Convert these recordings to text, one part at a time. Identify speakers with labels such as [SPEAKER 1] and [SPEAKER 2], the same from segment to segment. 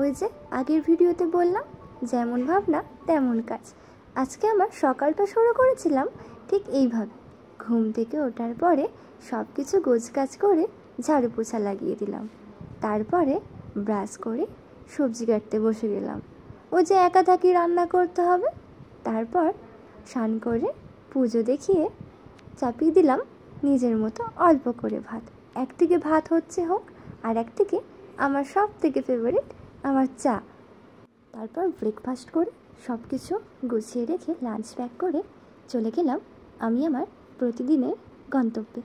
[SPEAKER 1] ওই যে আগের ভিডিওতে বললাম, যেমন ভাবনা তেমন কাজ। আজকে আমার সকালটা শুরু করেছিলাম ঠিক এইভাবে। ঘুম থেকে ওঠার পরে সব কিছু গোছগাছ করে ঝাড়ু পোছা লাগিয়ে দিলাম। তারপরে ব্রাশ করে সবজি কাটতে বসে গেলাম। ওই যে একা থাকি, রান্না করতে হবে। তারপর স্নান করে পুজো দেখিয়ে চাপিয়ে দিলাম নিজের মতো অল্প করে ভাত। একদিকে ভাত হচ্ছে হোক, আর একদিকে আমার সব থেকে ফেভারিট আমার চা। তারপর ব্রেকফাস্ট করে সব কিছু গুছিয়ে রেখে লাঞ্চ প্যাক করে চলে গেলাম আমি আমার প্রতিদিনের গন্তব্যে।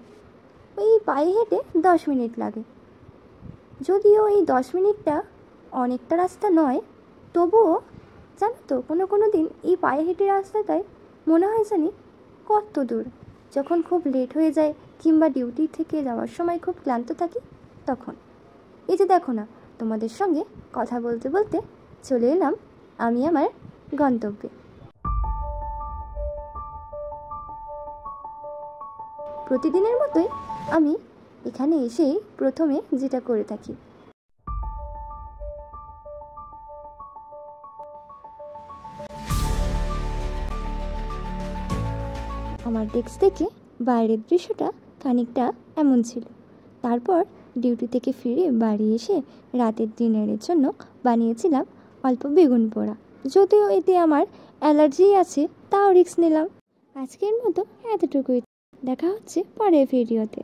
[SPEAKER 1] ওই পায়ে হেঁটে 10 মিনিট লাগে। যদিও এই 10 মিনিটটা অনেকটা রাস্তা নয়, তবুও জানো তো কোনো দিন এই পায়ে হেঁটে রাস্তাটায় মনে হয় জানি কত দূর। যখন খুব লেট হয়ে যায় কিংবা ডিউটি থেকে যাওয়ার সময় খুব ক্লান্ত থাকি, তখন এই যে দেখো না, তোমাদের সঙ্গে কথা বলতে বলতে চলে এলাম আমি আমার গন্তব্যে। প্রতিদিনের মতোই আমি এখানে এসেই প্রথমে যেটা করে থাকি, আমার ডেস্ক থেকে বাইরের দৃশ্যটা খানিকটা এমন ছিল। তারপর ডিউটি থেকে ফিরে বাড়ি এসে রাতের ডিনারের জন্য বানিয়েছিলাম অল্প বেগুন পোড়া। যদিও এতে আমার অ্যালার্জি আছে, তাও রিস্ক নিলাম। আজকের মতো এতটুকুই। দেখা হচ্ছে পরের ভিডিওতে।